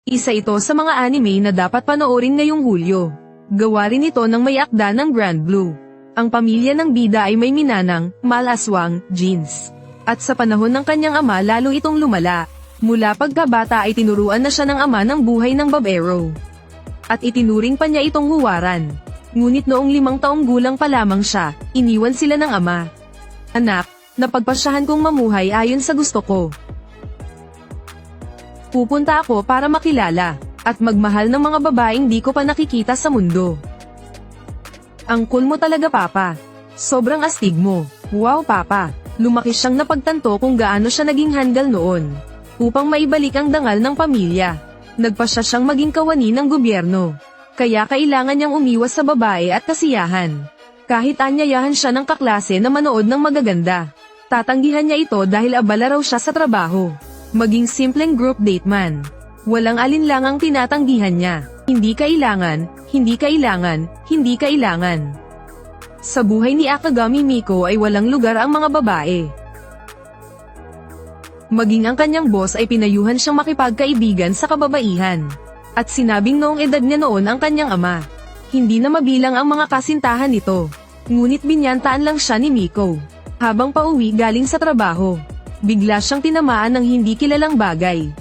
Isa ito sa mga anime na dapat panoorin ngayong Hulyo. Gawa rin ito ng may akda ng Grand Blue. Ang pamilya ng bida ay may minanang, malaswang, jeans. At sa panahon ng kanyang ama lalo itong lumala. Mula pagkabata ay tinuruan na siya ng ama ng buhay ng babero. At itinuring pa niya itong huwaran. Ngunit noong 5 taong gulang pa lamang siya, iniwan sila ng ama. Anak, napagpasyahan kong mamuhay ayon sa gusto ko. Pupunta ako para makilala, at magmahal ng mga babaeng di ko pa nakikita sa mundo. Ang cool mo talaga papa. Sobrang astig mo. Wow papa. Lumaki siyang napagtanto kung gaano siya naging handgal noon. Upang maibalik ang dangal ng pamilya. Nagpasya siyang maging kawani ng gobyerno. Kaya kailangan niyang umiwas sa babae at kasiyahan. Kahit anyayahan siya ng kaklase na manood ng magaganda. Tatanggihan niya ito dahil abala raw siya sa trabaho. Maging simpleng group date man. Walang alinlangang tinatanggihan niya. Hindi kailangan, hindi kailangan, hindi kailangan. Sa buhay ni Akagami Miko ay walang lugar ang mga babae. Maging ang kanyang boss ay pinayuhan siyang makipagkaibigan sa kababaihan. At sinabing noong edad niya noon ang kanyang ama. Hindi na mabilang ang mga kasintahan nito. Ngunit binyantaan lang siya ni Miko. Habang pauwi galing sa trabaho. Bigla siyang tinamaan ng hindi kilalang bagay.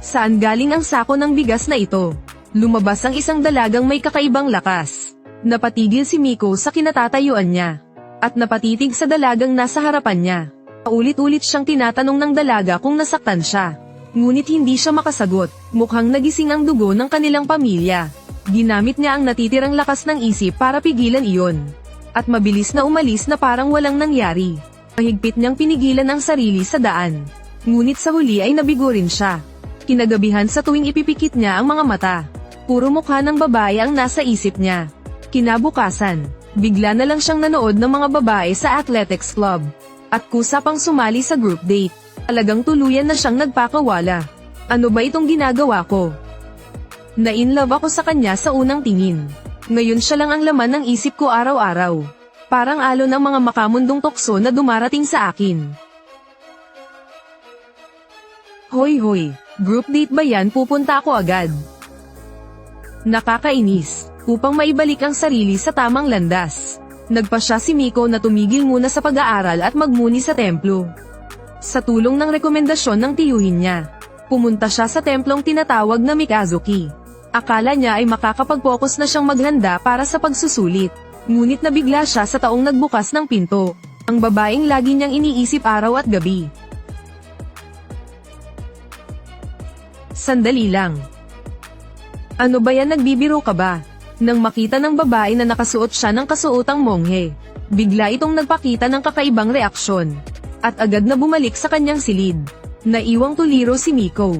Saan galing ang sako ng bigas na ito? Lumabas ang isang dalagang may kakaibang lakas. Napatigil si Miko sa kinatatayuan niya. At napatitig sa dalagang nasa harapan niya. Paulit-ulit siyang tinatanong ng dalaga kung nasaktan siya. Ngunit hindi siya makasagot. Mukhang nagising ang dugo ng kanilang pamilya. Ginamit niya ang natitirang lakas ng isip para pigilan iyon. At mabilis na umalis na parang walang nangyari. Mahigpit niyang pinigilan ang sarili sa daan. Ngunit sa huli ay nabigo rin siya. Kinagabihan sa tuwing ipipikit niya ang mga mata. Puro mukha ng babae ang nasa isip niya. Kinabukasan, bigla na lang siyang nanood ng mga babae sa athletics club. At kusa pang sumali sa group date. Talagang tuluyan na siyang nagpakawala. Ano ba itong ginagawa ko? Na-inlove ako sa kanya sa unang tingin. Ngayon siya lang ang laman ng isip ko araw-araw. Parang alon ng mga makamundong tukso na dumarating sa akin. Hoy, group date ba yan? Pupunta ako agad. Nakakainis. Upang maibalik ang sarili sa tamang landas. Nagpasya si Miko na tumigil muna sa pag-aaral at magmuni sa templo. Sa tulong ng rekomendasyon ng tiyuhin niya, pumunta siya sa templong tinatawag na Mikazuki. Akala niya ay makakapag-focus na siyang maghanda para sa pagsusulit. Ngunit nabigla siya sa taong nagbukas ng pinto. Ang babaeng lagi niyang iniisip araw at gabi. Sandali lang. Ano ba yan, nagbibiro ka ba? Nang makita ng babae na nakasuot siya ng kasuotang monghe, bigla itong nagpakita ng kakaibang reaksyon. At agad na bumalik sa kanyang silid. Naiwang tuliro si Miko.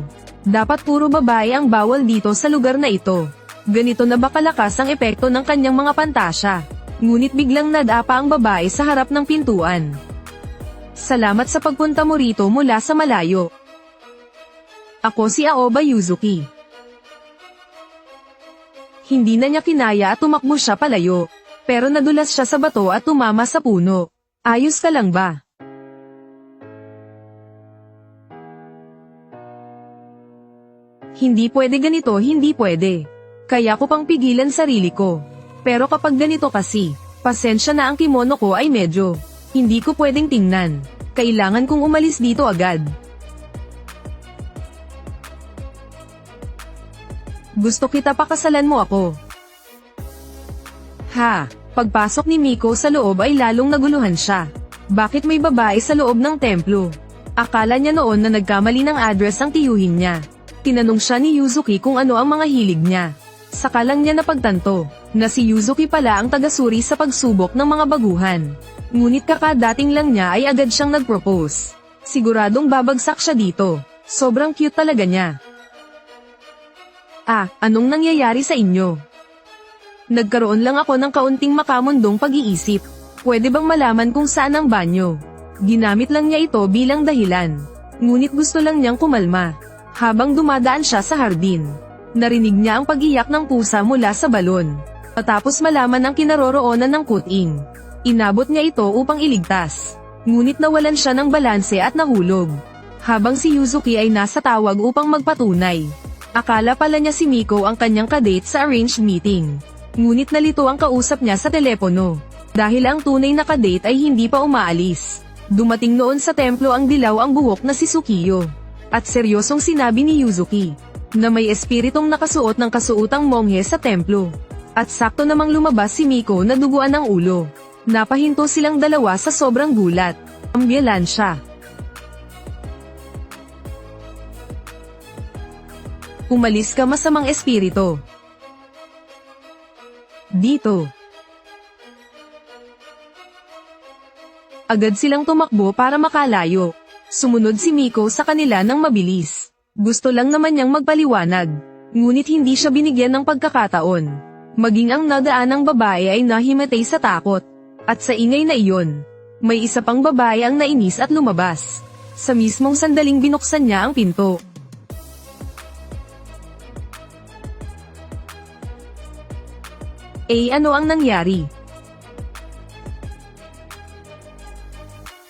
Dapat puro babae ang bawal dito sa lugar na ito. Ganito na ba kalakas ang epekto ng kanyang mga pantasya? Ngunit biglang nadapa ang babae sa harap ng pintuan. Salamat sa pagpunta mo rito mula sa malayo. Ako si Aoba Yuzuki. Hindi na niya kinaya at tumakbo siya palayo. Pero nadulas siya sa bato at tumama sa puno. Ayos ka lang ba? Hindi pwede ganito, hindi pwede. Kaya ko pang pigilan sarili ko. Pero kapag ganito kasi, pasensya na, ang kimono ko ay medyo hindi ko pwedeng tingnan. Kailangan kong umalis dito agad. Gusto kita, pakasalan mo ako. Ha, pagpasok ni Miko sa loob ay lalong naguluhan siya. Bakit may babae sa loob ng templo? Akala niya noon na nagkamali ng address ang tiyuhin niya. Tinanong siya ni Yuzuki kung ano ang mga hilig niya. Saka lang niya napagtanto na si Yuzuki pala ang tagasuri sa pagsubok ng mga baguhan. Ngunit kakadating lang niya ay agad siyang nag-propose. Siguradong babagsak siya dito. Sobrang cute talaga niya. Anong nangyayari sa inyo? Nagkaroon lang ako ng kaunting makamundong pag-iisip. Pwede bang malaman kung saan ang banyo? Ginamit lang niya ito bilang dahilan. Ngunit gusto lang niyang kumalma. Habang dumadaan siya sa hardin, narinig niya ang pag-iyak ng pusa mula sa balon. Matapos malaman ang kinaroroonan ng kuting, inabot niya ito upang iligtas. Ngunit nawalan siya ng balanse at nahulog. Habang si Yuzuki ay nasa tawag upang magpatunay. Akala pala niya si Miko ang kanyang kadate sa arranged meeting. Ngunit nalito ang kausap niya sa telepono. Dahil ang tunay na kadate ay hindi pa umaalis. Dumating noon sa templo ang dilaw ang buhok na si Sukiyo. At seryosong sinabi ni Yuzuki na may espiritong nakasuot ng kasuotang monghe sa templo. At sakto namang lumabas si Miko na duguan ng ulo. Napahinto silang dalawa sa sobrang gulat. Ambulansya. Umalis ka, masamang espiritu. Dito. Agad silang tumakbo para makalayo. Sumunod si Miko sa kanila ng mabilis. Gusto lang naman niyang magpaliwanag. Ngunit hindi siya binigyan ng pagkakataon. Maging ang nadaanang babae ay nahimatay sa takot. At sa ingay na iyon, may isa pang babae ang nainis at lumabas. Sa mismong sandaling binuksan niya ang pinto. Ano ang nangyari?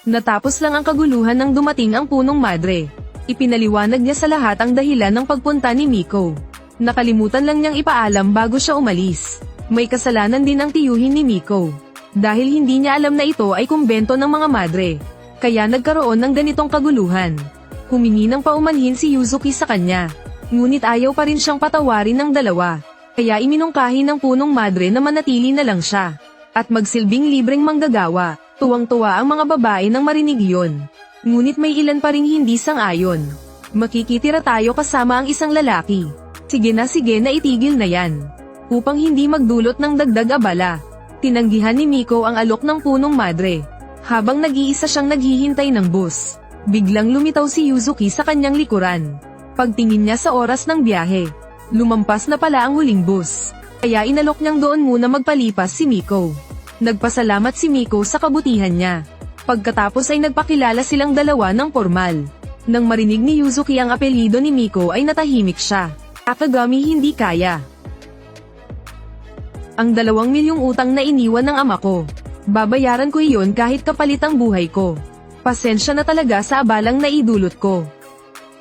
Natapos lang ang kaguluhan nang dumating ang punong madre. Ipinaliwanag niya sa lahat ang dahilan ng pagpunta ni Miko. Nakalimutan lang niyang ipaalam bago siya umalis. May kasalanan din ang tiyuhin ni Miko. Dahil hindi niya alam na ito ay kumbento ng mga madre. Kaya nagkaroon ng ganitong kaguluhan. Humingi ng paumanhin si Yuzuki sa kanya. Ngunit ayaw pa rin siyang patawarin ng dalawa. Kaya iminungkahi ng punong madre na manatili na lang siya. At magsilbing libreng manggagawa. Tuwang-tuwa ang mga babae nang marinig iyon. Ngunit may ilan pa ring hindi sang-ayon. Makikitira tayo kasama ang isang lalaki. Sige na itigil na yan. Upang hindi magdulot ng dagdag abala. Tinanggihan ni Miko ang alok ng punong madre. Habang nag-iisa siyang naghihintay ng bus. Biglang lumitaw si Yuzuki sa kanyang likuran. Pagtingin niya sa oras ng biyahe. Lumampas na pala ang huling bus. Kaya inalok niyang doon muna magpalipas si Miko. Nagpasalamat si Miko sa kabutihan niya. Pagkatapos ay nagpakilala silang dalawa ng formal. Nang marinig ni Yuzuki ang apelyido ni Miko ay natahimik siya. Akagami, hindi kaya. Ang 2 milyong utang na iniwan ng ama ko. Babayaran ko iyon kahit kapalit ang buhay ko. Pasensya na talaga sa abalang naidulot ko.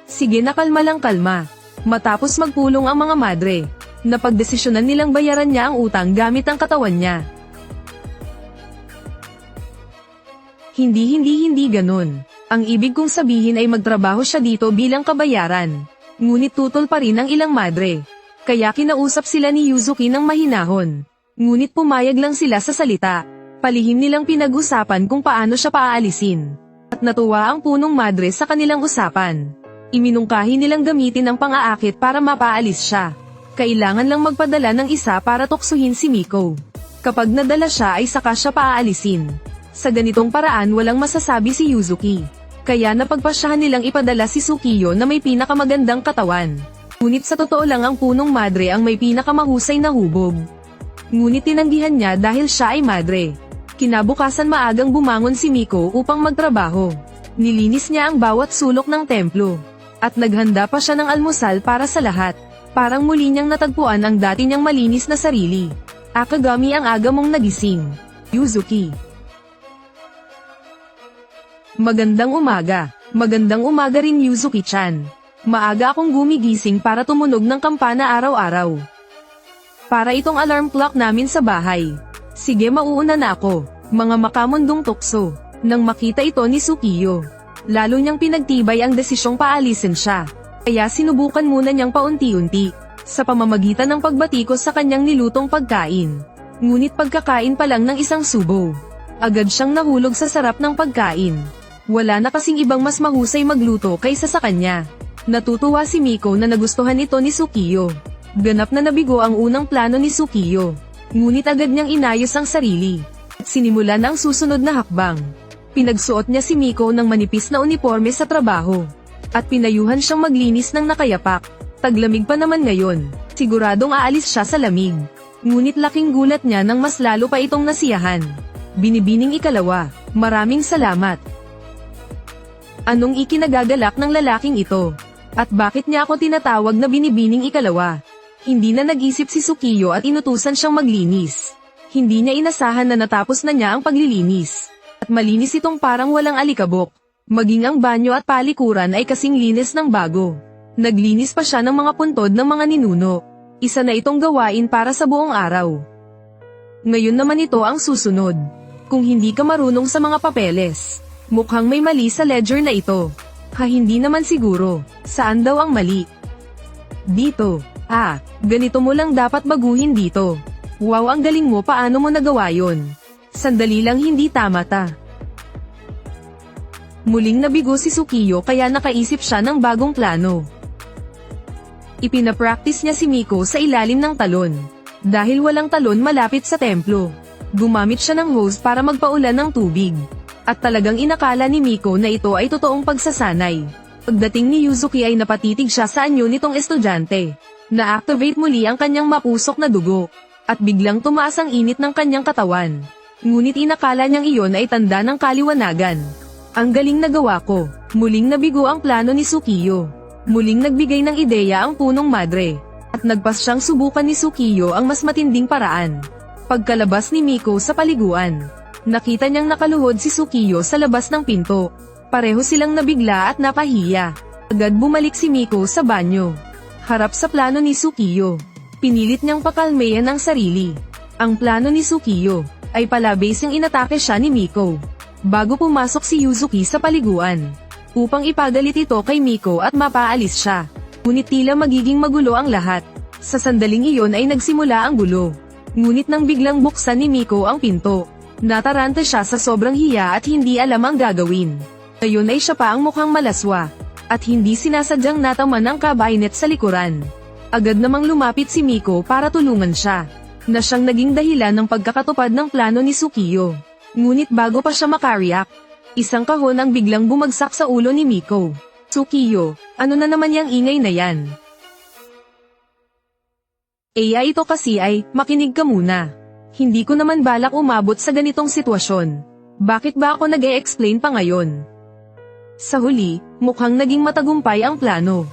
Sige na, kalma lang, kalma. Matapos magpulong ang mga madre, napagdesisyonan nilang bayaran niya ang utang gamit ang katawan niya. Hindi ganun. Ang ibig kong sabihin ay magtrabaho siya dito bilang kabayaran. Ngunit tutol pa rin ang ilang madre. Kaya kinausap sila ni Yuzuki ng mahinahon. Ngunit pumayag lang sila sa salita. Palihim nilang pinag-usapan kung paano siya paaalisin. At natuwa ang punong madre sa kanilang usapan. Iminungkahi nilang gamitin ang pang-aakit para mapaalis siya. Kailangan lang magpadala ng isa para tuksuhin si Miko. Kapag nadala siya ay saka siya paaalisin. Sa ganitong paraan walang masasabi si Yuzuki. Kaya napagpasyahan nilang ipadala si Sukiyo na may pinakamagandang katawan. Ngunit sa totoo lang ang punong madre ang may pinakamahusay na hubog. Ngunit tinanggihan niya dahil siya ay madre. Kinabukasan maagang bumangon si Miko upang magtrabaho. Nilinis niya ang bawat sulok ng templo. At naghanda pa siya ng almusal para sa lahat. Parang muli niyang natagpuan ang dati niyang malinis na sarili. Akagami, ang aga mong nagising. Yuzuki. Magandang umaga. Magandang umaga rin, Yuzuki-chan. Maaga akong gumigising para tumunog ng kampana araw-araw. Para itong alarm clock namin sa bahay. Sige, mauuna na ako. Mga makamundong tukso. Nang makita ito ni Sukiyo, lalo niyang pinagtibay ang desisyong paalisin siya. Kaya sinubukan muna niyang paunti-unti, sa pamamagitan ng pagbatikos sa kanyang nilutong pagkain. Ngunit pagkakain pa lang ng isang subo, agad siyang nahulog sa sarap ng pagkain. Wala na kasing ibang mas mahusay magluto kaysa sa kanya. Natutuwa si Miko na nagustuhan ito ni Sukiyo. Ganap na nabigo ang unang plano ni Sukiyo. Ngunit agad niyang inayos ang sarili. At sinimulan ang susunod na hakbang. Pinagsuot niya si Miko ng manipis na uniforme sa trabaho. At pinayuhan siyang maglinis ng nakayapak. Taglamig pa naman ngayon. Siguradong aalis siya sa lamig. Ngunit laking gulat niya nang mas lalo pa itong nasiyahan. Binibining ikalawa. Maraming salamat. Anong ikinagagalak ng lalaking ito? At bakit niya ako tinatawag na binibining ikalawa? Hindi na nag-isip si Sukiyo at inutusan siyang maglinis. Hindi niya inasahan na natapos na niya ang paglilinis. At Malinis itong parang walang alikabok. Maging ang banyo at palikuran ay kasing linis ng bago. Naglinis pa siya ng mga puntod ng mga ninuno. Isa na itong gawain para sa buong araw. Ngayon naman ito ang susunod. Kung hindi ka marunong sa mga papeles, mukhang may mali sa ledger na ito. Hindi naman siguro. Saan daw ang mali? Dito. Ganito mo lang dapat baguhin dito. Wow, ang galing mo, paano mo nagawa yon? Sandali lang, hindi tama ta. Muling nabigo si Sukiyo kaya nakaisip siya ng bagong plano. Ipinapractice niya si Miko sa ilalim ng talon. Dahil walang talon malapit sa templo, gumamit siya ng hose para magpaulan ng tubig. At talagang inakala ni Miko na ito ay totoong pagsasanay. Pagdating ni Yuzuki ay napatitig siya sa anyo nitong estudyante. Na-activate muli ang kanyang mapusok na dugo. At biglang tumaas ang init ng kanyang katawan. Ngunit inakala niyang iyon ay tanda ng kaliwanagan. Ang galing na gawa ko. Muling nabigo ang plano ni Sukiyo. Muling nagbigay ng ideya ang punong madre. At nagpas siyang subukan ni Sukiyo ang mas matinding paraan. Pagkalabas ni Miko sa paliguan, nakita niyang nakaluhod si Sukiyo sa labas ng pinto. Pareho silang nabigla at napahiya. Agad bumalik si Miko sa banyo. Harap sa plano ni Sukiyo. Pinilit niyang pakalmayan ang sarili. Ang plano ni Sukiyo ay palabasing inatake siya ni Miko. Bago pumasok si Yuzuki sa paliguan. Upang ipagalit ito kay Miko at mapaalis siya. Ngunit tila magiging magulo ang lahat. Sa sandaling iyon ay nagsimula ang gulo. Ngunit nang biglang buksan ni Miko ang pinto, nataranta siya sa sobrang hiya at hindi alam ang gagawin. Ngayon ay siya pa ang mukhang malaswa. At hindi sinasadyang nataman ang kabinet sa likuran. Agad namang lumapit si Miko para tulungan siya. Na siyang naging dahilan ng pagkakatupad ng plano ni Sukiyo. Ngunit bago pa siya makariak, isang kahon ang biglang bumagsak sa ulo ni Miko. Sukiyo, ano na naman yang ingay na yan? Ito kasi ay, makinig ka muna. Hindi ko naman balak umabot sa ganitong sitwasyon. Bakit ba ako nag-e-explain pa ngayon? Sa huli, mukhang naging matagumpay ang plano.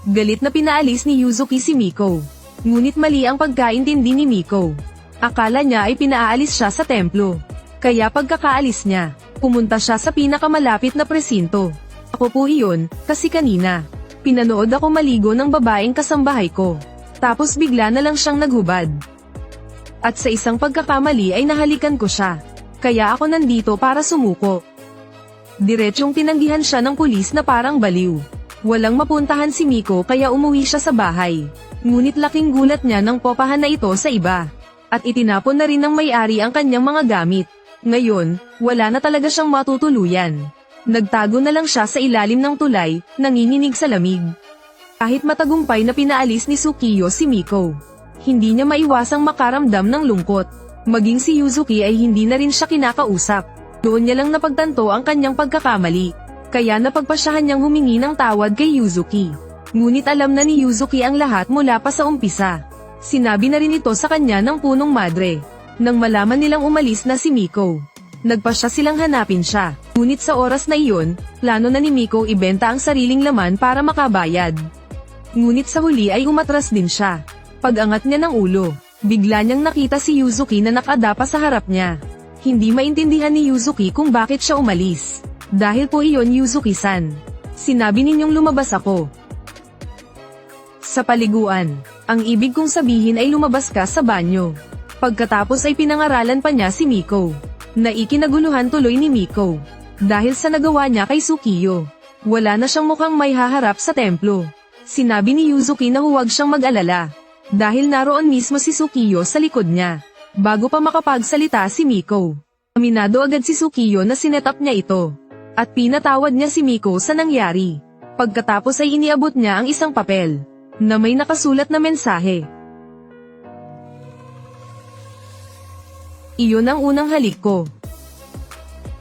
Galit na pinaalis ni Yuzuki si Miko. Ngunit mali ang pagkaintindi ni Miko. Akala niya ay pinaalis siya sa templo. Kaya pagkakaalis niya, pumunta siya sa pinakamalapit na presinto. Ako po iyon, kasi kanina, pinanood ako maligo ng babaeng kasambahay ko. Tapos bigla na lang siyang naghubad. At sa isang pagkakamali ay nahalikan ko siya. Kaya ako nandito para sumuko. Diretsyong tinanggihan siya ng pulis na parang baliw. Walang mapuntahan si Miko kaya umuwi siya sa bahay. Ngunit laking gulat niya nang popahan na ito sa iba. At itinapon na rin ng may-ari ang kanyang mga gamit. Ngayon, wala na talaga siyang matutuluyan. Nagtago na lang siya sa ilalim ng tulay, nanginginig sa lamig. Kahit matagumpay na pinaalis ni Sukiyo si Miko, hindi niya maiwasang makaramdam ng lungkot. Maging si Yuzuki ay hindi na rin siya kinakausap. Doon niya lang napagtanto ang kanyang pagkakamali. Kaya napagpasyahan niyang humingi ng tawad kay Yuzuki. Ngunit alam na ni Yuzuki ang lahat mula pa sa umpisa. Sinabi na rin ito sa kanya ng punong madre. Nang malaman nilang umalis na si Miko, nagpasya silang hanapin siya. Ngunit sa oras na iyon, plano na ni Miko ibenta ang sariling laman para makabayad. Ngunit sa huli ay umatras din siya. Pag-angat niya ng ulo, bigla niyang nakita si Yuzuki na nakadapa sa harap niya. Hindi maintindihan ni Yuzuki kung bakit siya umalis. Dahil po iyon, Yuzuki-san. Sinabi ninyong lumabas ako. Sa paliguan, ang ibig kong sabihin ay lumabas ka sa banyo. Pagkatapos ay pinangaralan pa niya si Miko. Na ikinaguluhan tuloy ni Miko. Dahil sa nagawa niya kay Sukiyo. Wala na siyang mukhang may haharap sa templo. Sinabi ni Yuzuki na huwag siyang mag-alala. Dahil naroon mismo si Sukiyo sa likod niya. Bago pa makapagsalita si Miko, aminado agad si Sukiyo na sinetap niya ito. At pinatawad niya si Miko sa nangyari. Pagkatapos ay iniabot niya ang isang papel na may nakasulat na mensahe. Iyon ang unang halik ko.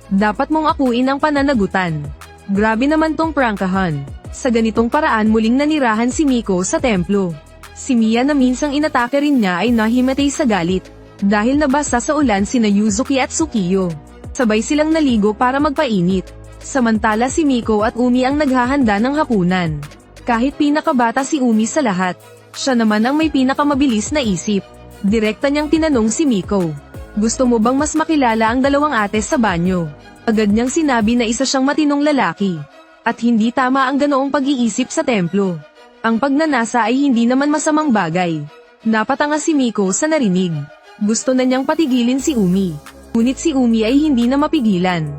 Dapat mong akuin ang pananagutan. Grabe naman tong prangkahan. Sa ganitong paraan muling nanirahan si Miko sa templo. Si Mia na minsang inatake rin niya ay nahimatay sa galit. Dahil nabasa sa ulan sina Yuzuki at Sukiyo. Sabay silang naligo para magpainit. Samantala si Miko at Umi ang naghahanda ng hapunan. Kahit pinakabata si Umi sa lahat, siya naman ang may pinakamabilis na isip. Direkta niyang tinanong si Miko. Gusto mo bang mas makilala ang dalawang ate sa banyo? Agad niyang sinabi na isa siyang matinong lalaki. At hindi tama ang ganoong pag-iisip sa templo. Ang pagnanasa ay hindi naman masamang bagay. Napatanga si Miko sa narinig. Gusto na niyang patigilin si Umi. Ngunit si Umi ay hindi na mapigilan.